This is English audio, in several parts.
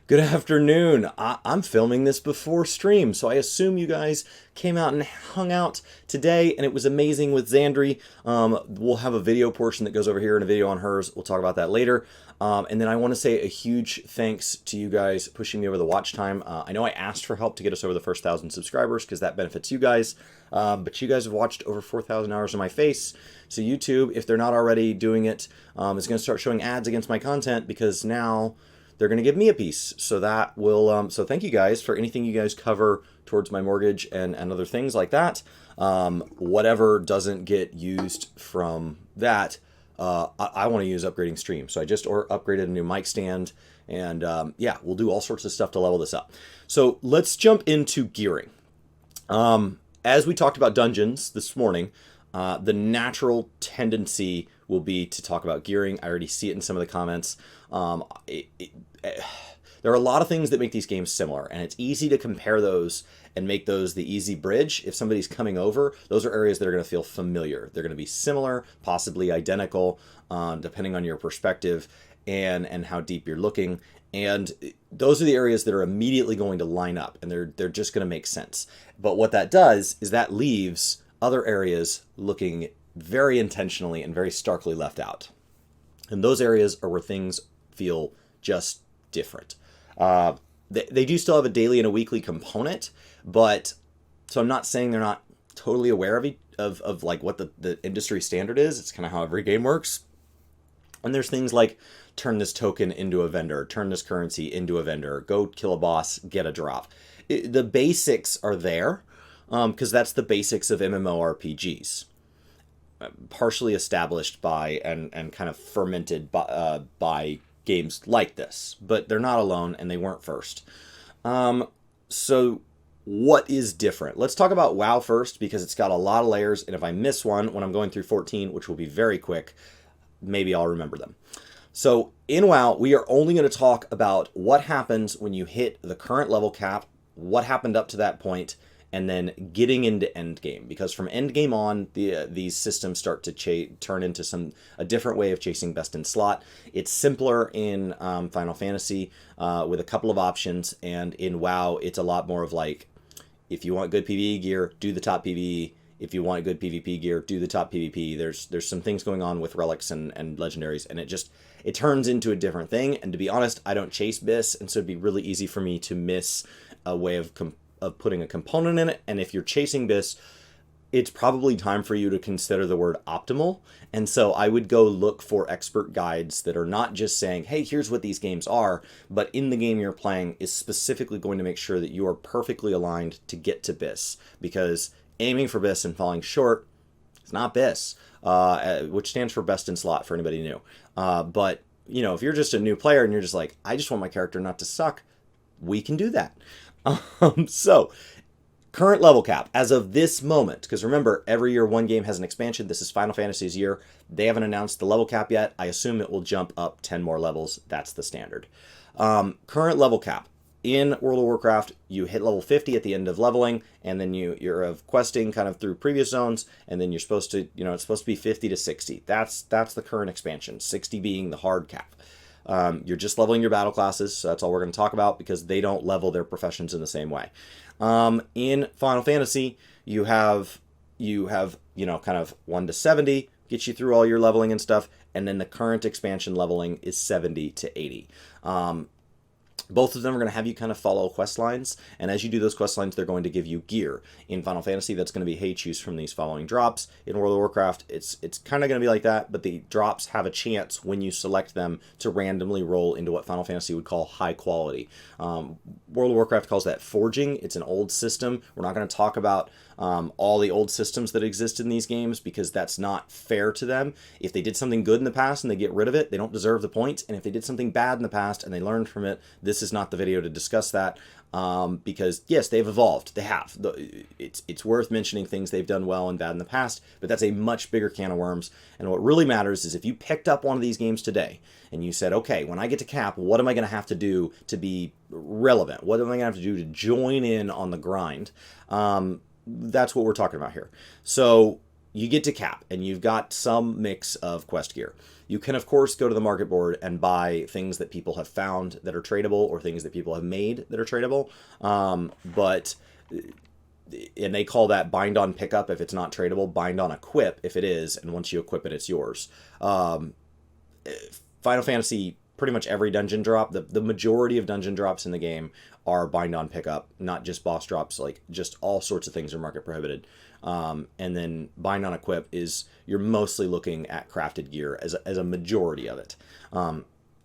Good afternoon. I'm filming this before stream, so I assume you guys came out and hung out today, and it was amazing with Xandri. We'll have a video portion that goes over here and a video on hers. We'll talk about that later. And then I want to say a huge thanks to you guys pushing me over the watch time. I know I asked for help to get us over the first 1,000 subscribers because that benefits you guys. But you guys have watched over 4,000 hours of my face. So YouTube, if they're not already doing it, is going to start showing ads against my content because now they're going to give me a piece. So that will, so thank you guys for anything you guys cover towards my mortgage and other things like that. Whatever doesn't get used from that, I want to use upgrading stream. So I just upgraded a new mic stand and yeah, we'll do all sorts of stuff to level this up. So let's jump into gearing. As we talked about dungeons this morning, the natural tendency will be to talk about gearing. I already see it in some of the comments. There are a lot of things that make these games similar, and it's easy to compare those and make those the easy bridge. If somebody's coming over, those are areas that are going to feel familiar. They're going to be similar, possibly identical, depending on your perspective and how deep you're looking. And those are the areas that are immediately going to line up, and they're just going to make sense. But what that does is that leaves other areas looking very intentionally and very starkly left out. And those areas are where things feel just different. They do still have a daily and a weekly component, but so I'm not saying they're not totally aware of like what the industry standard is. It's kind of how every game works. And there's things like turn this token into a vendor, turn this currency into a vendor, go kill a boss, get a drop. The basics are there because that's the basics of MMORPGs. Partially established by and kind of fermented by games like this, but they're not alone and they weren't first. So what is different? Let's talk about WoW first because it's got a lot of layers, and if I miss one when I'm going through 14, which will be very quick, maybe I'll remember them. So in WoW, we are only going to talk about what happens when you hit the current level cap, what happened up to that point, and then getting into Endgame, because from Endgame on, these systems start to turn into a different way of chasing best in slot. It's simpler in Final Fantasy with a couple of options, and in WoW, it's a lot more of like, if you want good PvE gear, do the top PvE. If you want good PvP gear, do the top PvP. There's some things going on with relics and legendaries, and it turns into a different thing. And to be honest, I don't chase BIS, and so it'd be really easy for me to miss a way of putting a component in it. And if you're chasing this, it's probably time for you to consider the word optimal. And so I would go look for expert guides that are not just saying, hey, here's what these games are, but in the game you're playing is specifically going to make sure that you are perfectly aligned to get to BIS, because aiming for BIS and falling short, it's not BIS, which stands for best in slot for anybody new. But you know, if you're just a new player and you're just like, I just want my character not to suck, we can do that. So, current level cap, as of this moment, because remember, every year one game has an expansion. This is Final Fantasy's year. They haven't announced the level cap yet. I assume it will jump up 10 more levels. That's the standard. Current level cap. In World of Warcraft, you hit level 50 at the end of leveling, and then you're of questing kind of through previous zones, and then you're supposed to, it's supposed to be 50 to 60. That's the current expansion, 60 being the hard cap. You're just leveling your battle classes, so that's all we're going to talk about because they don't level their professions in the same way. In Final Fantasy, you have kind of 1 to 70, gets you through all your leveling and stuff, and then the current expansion leveling is 70 to 80. Both of them are going to have you kind of follow quest lines, and as you do those quest lines, they're going to give you gear. In Final Fantasy, that's going to be, hey, choose from these following drops. In World of Warcraft, it's kind of going to be like that, but the drops have a chance when you select them to randomly roll into what Final Fantasy would call high quality. World of Warcraft calls that forging. It's an old system. We're not going to talk about all the old systems that exist in these games because that's not fair to them. If they did something good in the past and they get rid of it, they don't deserve the points. And if they did something bad in the past and they learned from it, this is not the video to discuss that. Because yes, they've evolved. They have. It's worth mentioning things they've done well and bad in the past, but that's a much bigger can of worms. And what really matters is if you picked up one of these games today and you said, okay, when I get to cap, what am I going to have to do to be relevant? What am I going to have to do to join in on the grind? That's what we're talking about here. So you get to cap, and you've got some mix of quest gear. You can, of course, go to the market board and buy things that people have found that are tradable, or things that people have made that are tradable. And they call that bind on pickup if it's not tradable, bind on equip if it is, and once you equip it, it's yours. Final Fantasy, pretty much every dungeon drop, the majority of dungeon drops in the game are bind on pickup, not just boss drops, like just all sorts of things are market prohibited. And then bind on equip is, you're mostly looking at crafted gear as a majority of it.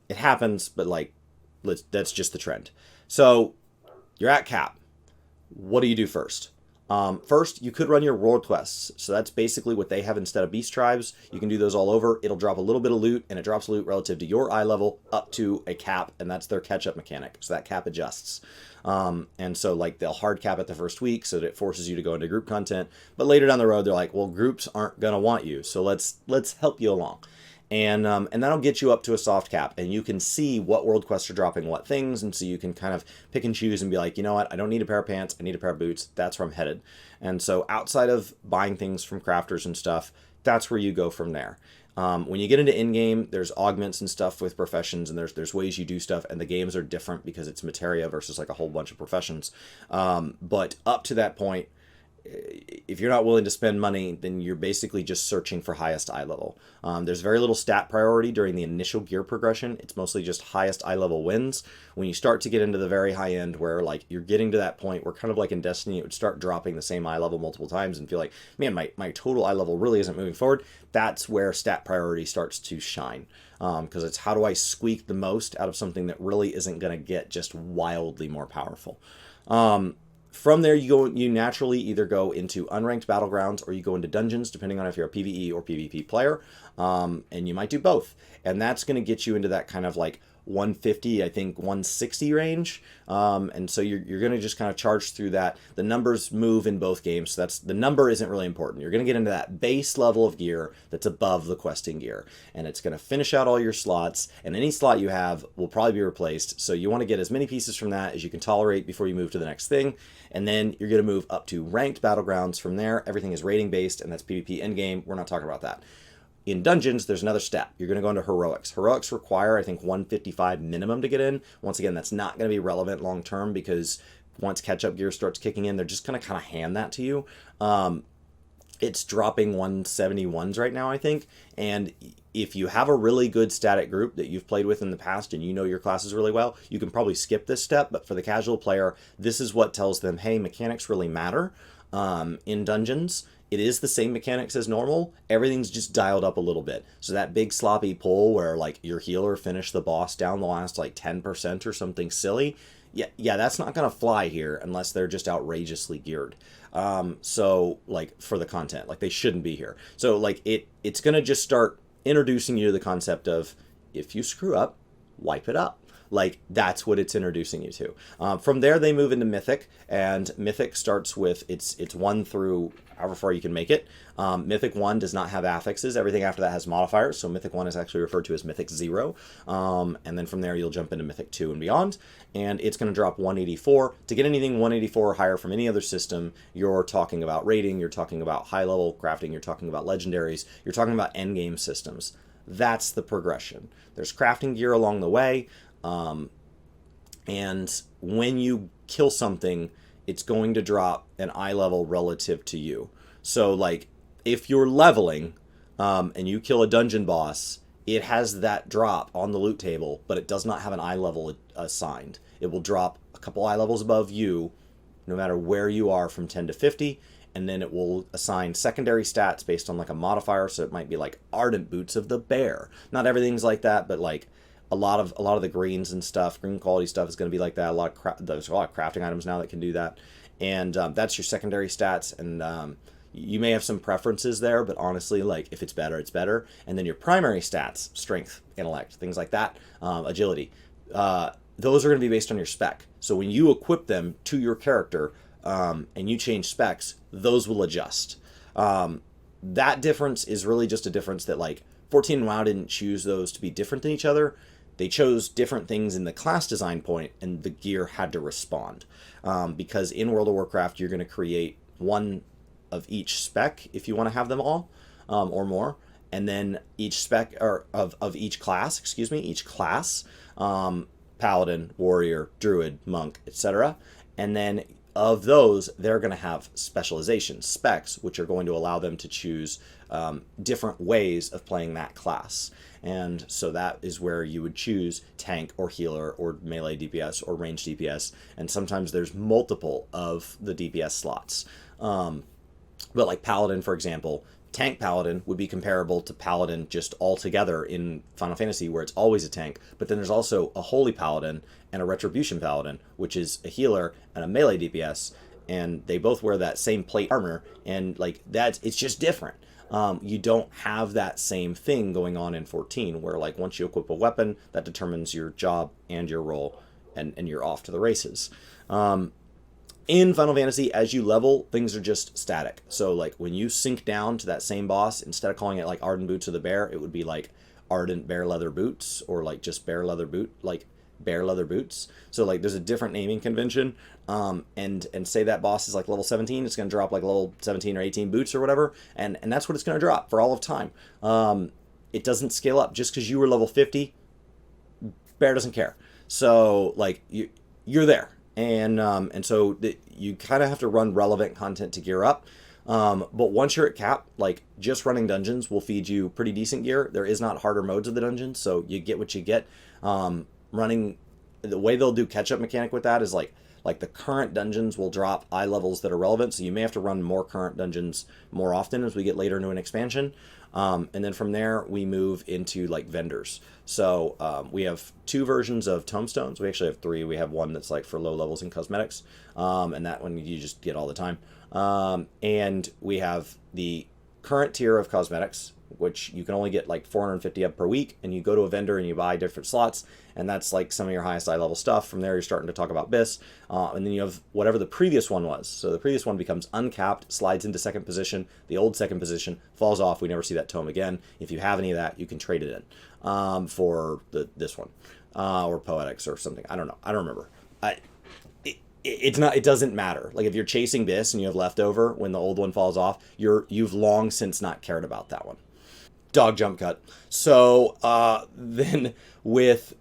It happens, but like, that's just the trend. So you're at cap. What do you do first? First, you could run your world quests. So that's basically what they have instead of beast tribes. You can do those all over. It'll drop a little bit of loot, and it drops loot relative to your eye level up to a cap, and that's their catch-up mechanic. So that cap adjusts. And so like they'll hard cap it the first week so that it forces you to go into group content. But later down the road, they're like, well, groups aren't going to want you, so let's help you along. And that'll get you up to a soft cap, and you can see what world quests are dropping what things, and so you can kind of pick and choose and be like, you know what, I don't need a pair of pants, I need a pair of boots, that's where I'm headed. And so outside of buying things from crafters and stuff, that's where you go from there. When you get into in-game, there's augments and stuff with professions, and there's ways you do stuff, and the games are different because it's materia versus like a whole bunch of professions. But up to that point, if you're not willing to spend money, then you're basically just searching for highest eye level. There's very little stat priority during the initial gear progression. It's mostly just highest eye level wins. When you start to get into the very high end, where like you're getting to that point where, kind of like in Destiny, it would start dropping the same eye level multiple times and feel like, man, my total eye level really isn't moving forward. That's where stat priority starts to shine. Because it's, how do I squeak the most out of something that really isn't going to get just wildly more powerful. From there, you naturally either go into unranked battlegrounds, or you go into dungeons, depending on if you're a PvE or PvP player, and you might do both. And that's going to get you into that kind of like 150, I think 160 range. And so you're going to just kind of charge through that. The numbers move in both games, so the number isn't really important. You're going to get into that base level of gear that's above the questing gear, and it's going to finish out all your slots, and any slot you have will probably be replaced. So you want to get as many pieces from that as you can tolerate before you move to the next thing. And then you're going to move up to ranked battlegrounds. From there, everything is rating based, and that's PvP endgame. We're not talking about that. In dungeons, there's another step. You're going to go into heroics. Heroics require, I think, 155 minimum to get in. Once again, that's not going to be relevant long term, because once catch-up gear starts kicking in, they're just going to kind of hand that to you. It's dropping 171s right now, I think. And if you have a really good static group that you've played with in the past and you know your classes really well, you can probably skip this step. But for the casual player, this is what tells them, hey, mechanics really matter in dungeons. It is the same mechanics as normal. Everything's just dialed up a little bit. So that big sloppy pull where like your healer finished the boss down the last like 10% or something silly, yeah, that's not going to fly here unless they're just outrageously geared. So like for the content, like they shouldn't be here. So like it's going to just start introducing you to the concept of, if you screw up, wipe it up. Like, that's what it's introducing you to. From there, they move into Mythic, and Mythic starts with, it's 1 through however far you can make it. Mythic 1 does not have affixes. Everything after that has modifiers, so Mythic 1 is actually referred to as Mythic 0. And then from there, you'll jump into Mythic 2 and beyond, and it's going to drop 184. To get anything 184 or higher from any other system, you're talking about rating, you're talking about high-level crafting, you're talking about legendaries, you're talking about endgame systems. That's the progression. There's crafting gear along the way. And when you kill something, it's going to drop an eye level relative to you. So like if you're leveling and you kill a dungeon boss, it has that drop on the loot table, but it does not have an eye level assigned. It will drop a couple eye levels above you no matter where you are from 10 to 50, and then it will assign secondary stats based on like a modifier. So it might be like Ardent Boots of the Bear. Not everything's like that, but like a lot of the greens and stuff, green quality stuff is going to be like that. There's a lot of crafting items now that can do that, and that's your secondary stats. And you may have some preferences there, but honestly, like if it's better, it's better. And then your primary stats, strength, intellect, things like that, agility, those are going to be based on your spec. So when you equip them to your character and you change specs, those will adjust. That difference is really just a difference that like 14 and WoW didn't choose those to be different than each other. They chose different things in the class design point, and the gear had to respond. Because in World of Warcraft, you're going to create one of each spec if you want to have them all, or more. And then each spec, or of each class, each class, paladin, warrior, druid, monk, etc. And then of those, they're going to have specializations, specs, which are going to allow them to choose different ways of playing that class. And so that is where you would choose tank or healer or melee DPS or range DPS. And sometimes there's multiple of the DPS slots. But like paladin, for example, tank paladin would be comparable to paladin just altogether in Final Fantasy, where it's always a tank. But then there's also a holy paladin and a retribution paladin, which is a healer and a melee DPS, and they both wear that same plate armor, and like it's just different. You don't have that same thing going on in 14, where like once you equip a weapon, that determines your job and your role, and you're off to the races. In Final Fantasy, as you level, things are just static. So like when you sink down to that same boss, instead of calling it like Ardent Boots of the Bear, it would be like Ardent Bear Leather Boots, or like just Bear Leather Boots. So like there's a different naming convention. And say that boss is like level 17, it's going to drop like level 17 or 18 boots or whatever, and that's what it's going to drop for all of time. It doesn't scale up just because you were level 50. Bear doesn't care. So like you're there. And so you kind of have to run relevant content to gear up. But once you're at cap, like just running dungeons will feed you pretty decent gear. There is not harder modes of the dungeons, so you get what you get. Running the way they'll do catch up mechanic with that is like the current dungeons will drop eye levels that are relevant, so you may have to run more current dungeons more often as we get later into an expansion. And then from there, we move into like vendors. So we have 2 versions of tomestones. We actually have 3. We have one that's like for low levels in cosmetics, and that one you just get all the time. And we have the current tier of cosmetics, which you can only get like 450 up per week, and you go to a vendor and you buy different slots, and that's like some of your highest eye level stuff. From there, you're starting to talk about BIS, and then you have whatever the previous one was. So the previous one becomes uncapped, slides into second position. The old second position falls off. We never see that tome again. If you have any of that, you can trade it in for this one, or Poetics or something. I don't know. I don't remember. It doesn't matter. Like if you're chasing BIS and you have leftover when the old one falls off, you've long since not cared about that one. Dog jump cut. So then with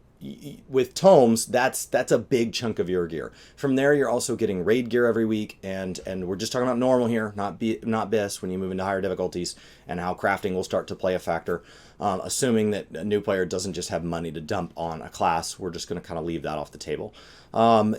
tomes, that's a big chunk of your gear. From there, you're also getting raid gear every week, and we're just talking about normal here, not BIS, when you move into higher difficulties, and how crafting will start to play a factor. Assuming that a new player doesn't just have money to dump on a class, we're just going to kind of leave that off the table.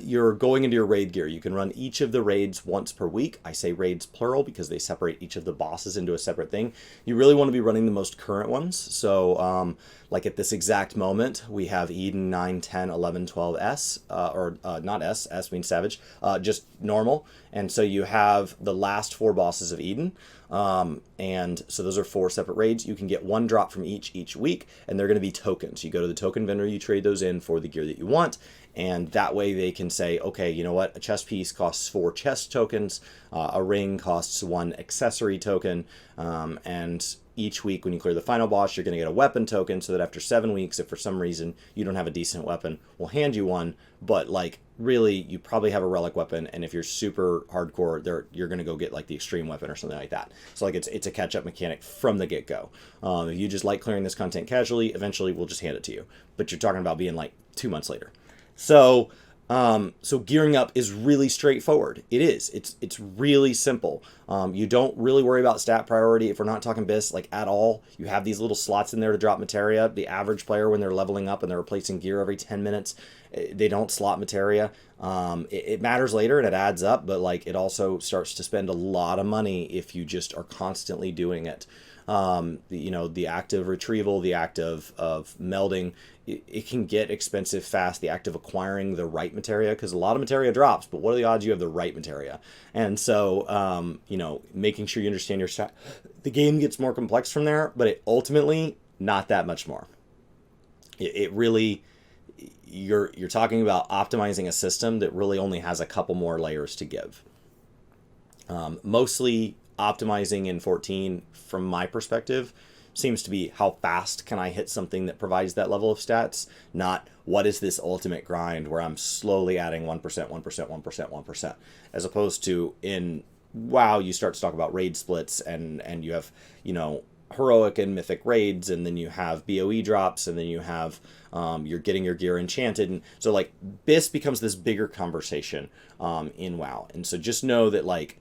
You're going into your raid gear. You can run each of the raids once per week. I say raids plural because they separate each of the bosses into a separate thing. You really want to be running the most current ones. So like at this exact moment, we have Eden 9, 10, 11, 12 S, or not S, S means Savage, just normal. And so you have the last 4 bosses of Eden. And so those are 4 separate raids. You can get 1 drop from each week, and they're going to be tokens. You go to the token vendor, you trade those in for the gear that you want, and that way they can say, okay, you know what, a chest piece costs 4 chest tokens, a ring costs 1 accessory token, and each week when you clear the final boss, you're going to get a weapon token, so that after 7 weeks, if for some reason you don't have a decent weapon, we'll hand you one. But like really, you probably have a relic weapon, and if you're super hardcore, you're going to go get like the extreme weapon or something like that. So like it's a catch-up mechanic from the get-go. If you just like clearing this content casually, eventually we'll just hand it to you. But you're talking about being like 2 months later. So gearing up is really straightforward. It is. It's really simple. You don't really worry about stat priority if we're not talking BIS like at all. You have these little slots in there to drop materia. The average player, when they're leveling up and they're replacing gear every 10 minutes, they don't slot materia. It matters later and it adds up, but like it also starts to spend a lot of money if you just are constantly doing it. The act of retrieval, the act of melding, it can get expensive fast. The act of acquiring the right materia, because a lot of materia drops, but what are the odds you have the right materia? And so, making sure you understand your strat. The game gets more complex from there, but it ultimately not that much more. It really, you're talking about optimizing a system that really only has a couple more layers to give. Mostly optimizing in 14, from my perspective, seems to be how fast can I hit something that provides that level of stats, not what is this ultimate grind where I'm slowly adding 1%, 1%, 1%, 1%, as opposed to in WoW, you start to talk about raid splits, and you have, you know, heroic and mythic raids, and then you have BOE drops, and then you have you're getting your gear enchanted, and so like this becomes this bigger conversation in WoW. And so just know that like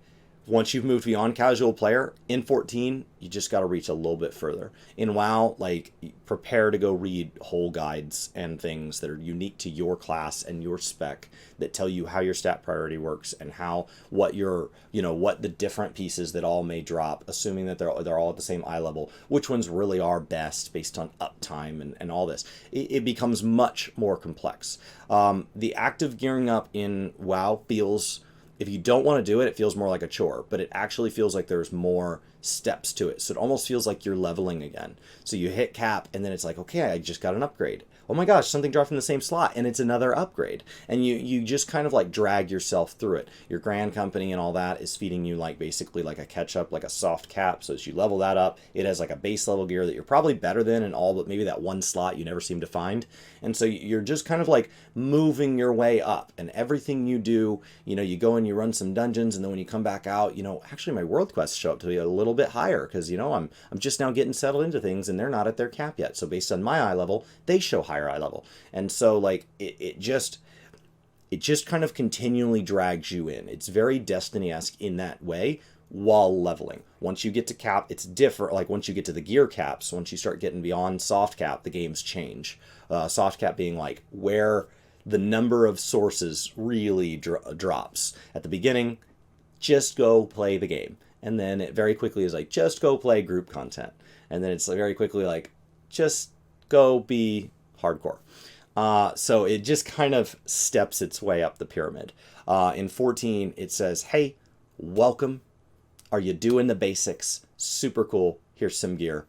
once you've moved beyond casual player in 14, you just got to reach a little bit further. In WoW, like prepare to go read whole guides and things that are unique to your class and your spec that tell you how your stat priority works and how what your, you know, what the different pieces that all may drop, assuming that they're all at the same eye level, which ones really are best based on uptime and all this. It becomes much more complex. The active gearing up in WoW feels, if you don't want to do it, it feels more like a chore, but it actually feels like there's more steps to it. So it almost feels like you're leveling again. So you hit cap and then it's like, okay, I just got an upgrade. Oh my gosh, something dropped in the same slot and it's another upgrade. And you just kind of like drag yourself through it. Your grand company and all that is feeding you like basically like a catch up, like a soft cap. So as you level that up, it has like a base level gear that you're probably better than and all, but maybe that one slot you never seem to find. And so you're just kind of like moving your way up, and everything you do, you know, you go and you run some dungeons, and then when you come back out, you know, actually my world quests show up to be a little bit higher because, you know, I'm just now getting settled into things and they're not at their cap yet. So based on my eye level, they show higher eye level. And so like it just kind of continually drags you in. It's very Destiny-esque in that way while leveling. Once you get to cap, it's different. Like once you get to the gear caps, once you start getting beyond soft cap, the games change. Soft cap being like where the number of sources really drops. At the beginning, just go play the game. And then it very quickly is like, just go play group content. And then it's like very quickly like, just go be hardcore. So it just kind of steps its way up the pyramid. In 14, it says, hey, welcome. Are you doing the basics? Super cool. Here's some gear.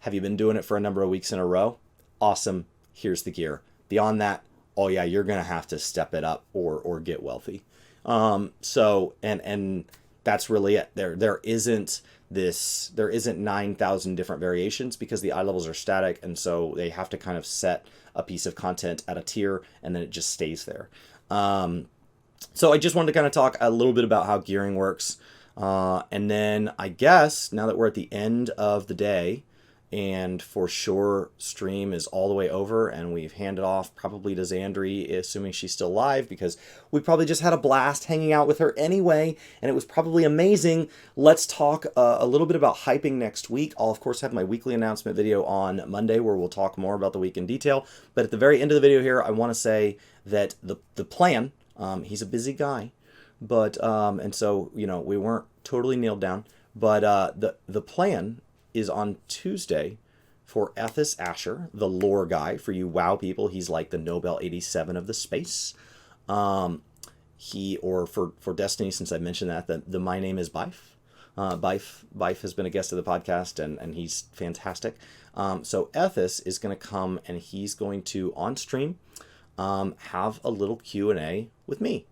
Have you been doing it for a number of weeks in a row? Awesome. Here's the gear. Beyond that, oh yeah, you're going to have to step it up or get wealthy. So, and that's really it. There isn't 9,000 different variations because the eye levels are static. And so they have to kind of set a piece of content at a tier and then it just stays there. So I just wanted to kind of talk a little bit about how gearing works. And then I guess now that we're at the end of the day, and for sure stream is all the way over and we've handed off probably to Xandri, assuming she's still live, because we probably just had a blast hanging out with her anyway, and it was probably amazing. Let's talk a little bit about hyping next week. I'll of course have my weekly announcement video on Monday where we'll talk more about the week in detail. But at the very end of the video here, I want to say that the plan, he's a busy guy, but and so, you know, we weren't totally nailed down, but the plan is on Tuesday for Ethis Asher, the lore guy. For you WoW people, he's like the Nobel 87 of the space. For Destiny, since I mentioned that, the My Name is Bife. Bife has been a guest of the podcast, and he's fantastic. So Ethis is going to come, and he's going to, on stream, have a little Q&A with me.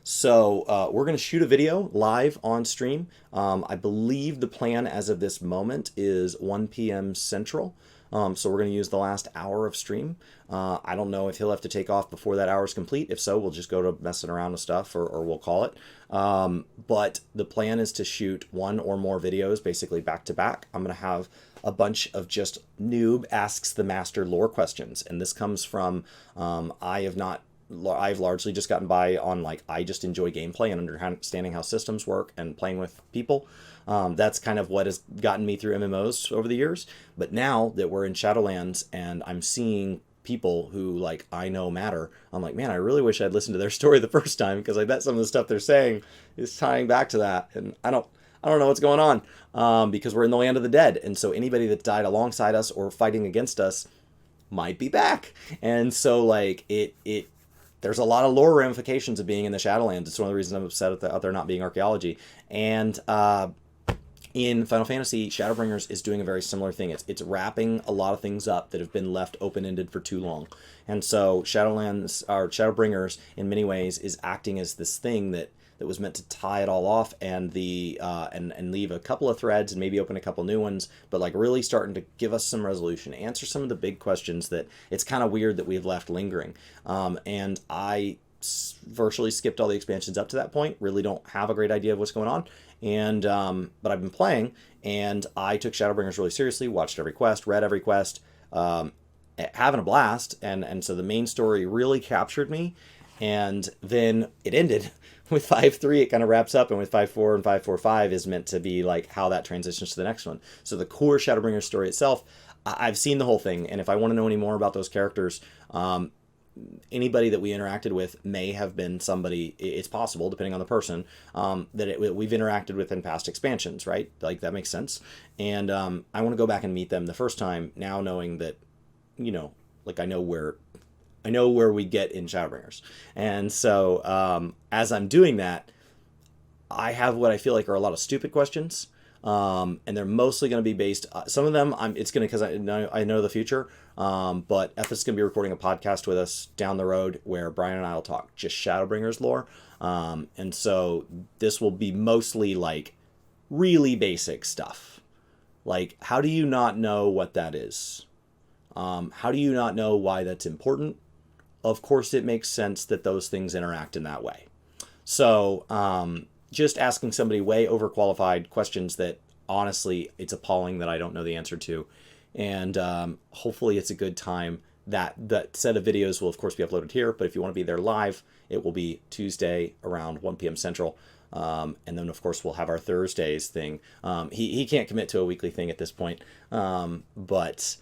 So we're going to shoot a video live on stream. I believe the plan as of this moment is 1 p.m. Central. So we're going to use the last hour of stream. I don't know if he'll have to take off before that hour is complete. If so, we'll just go to messing around with stuff or we'll call it. But the plan is to shoot one or more videos basically back to back. I'm going to have a bunch of just noob asks the master lore questions. And this comes from I've largely just gotten by on like, I just enjoy gameplay and understanding how systems work and playing with people. That's kind of what has gotten me through MMOs over the years. But now that we're in Shadowlands and I'm seeing people who like I know matter, I'm like, man, I really wish I'd listened to their story the first time, because I bet some of the stuff they're saying is tying back to that. And I don't know what's going on, because we're in the land of the dead. And so anybody that died alongside us or fighting against us might be back. And so like there's a lot of lore ramifications of being in the Shadowlands. It's one of the reasons I'm upset at there not being archaeology. And in Final Fantasy, Shadowbringers is doing a very similar thing. It's wrapping a lot of things up that have been left open-ended for too long. And so Shadowlands, or Shadowbringers, in many ways, is acting as this thing that was meant to tie it all off and and leave a couple of threads and maybe open a couple new ones, but like really starting to give us some resolution, answer some of the big questions that it's kind of weird that we've left lingering. And I virtually skipped all the expansions up to that point. Really don't have a great idea of what's going on. And but I've been playing, and I took Shadowbringers really seriously. Watched every quest, read every quest, having a blast. And so the main story really captured me. And then it ended with 5.3. It kind of wraps up, and with 5.4 and 5.4.5 is meant to be like how that transitions to the next one. So the core Shadowbringers story itself, I've seen the whole thing, and if I want to know any more about those characters, anybody that we interacted with may have been somebody, it's possible, depending on the person, that we've interacted with in past expansions, right? Like, that makes sense. And I want to go back and meet them the first time, now knowing that, you know, like I know where we get in Shadowbringers. And so as I'm doing that, I have what I feel like are a lot of stupid questions. And they're mostly going to be based, some of them it's going to, because I know the future, but F is going to be recording a podcast with us down the road where Brian and I will talk just Shadowbringers lore. And so this will be mostly like really basic stuff. Like, how do you not know what that is? How do you not know why that's important? Of course, it makes sense that those things interact in that way. So, just asking somebody way overqualified questions that, honestly, it's appalling that I don't know the answer to. And hopefully it's a good time. That set of videos will, of course, be uploaded here. But if you want to be there live, it will be Tuesday around 1 p.m. Central. And then, of course, we'll have our Thursdays thing. He can't commit to a weekly thing at this point. But,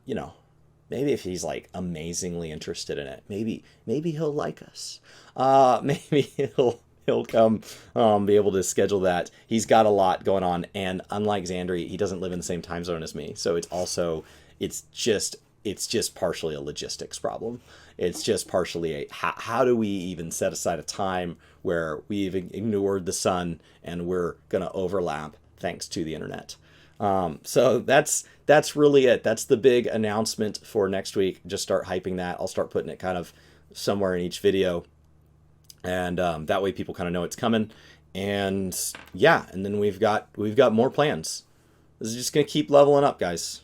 you know, maybe if he's like amazingly interested in it, maybe he'll like us. Maybe he'll come, be able to schedule that. He's got a lot going on, and unlike Xandri, he doesn't live in the same time zone as me. So it's just partially a logistics problem. It's just partially how do we even set aside a time where we've ignored the sun and we're gonna overlap thanks to the internet. So that's really it. That's the big announcement for next week. Just start hyping that. I'll start putting it kind of somewhere in each video. And that way people kind of know it's coming. And yeah, and then we've got more plans. This is just going to keep leveling up, guys.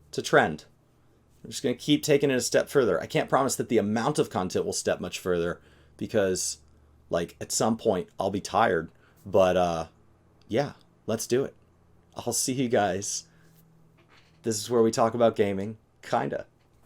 It's a trend. We're just going to keep taking it a step further. I can't promise that the amount of content will step much further because, like, at some point I'll be tired. But yeah, let's do it. I'll see you guys. This is where we talk about gaming, kinda.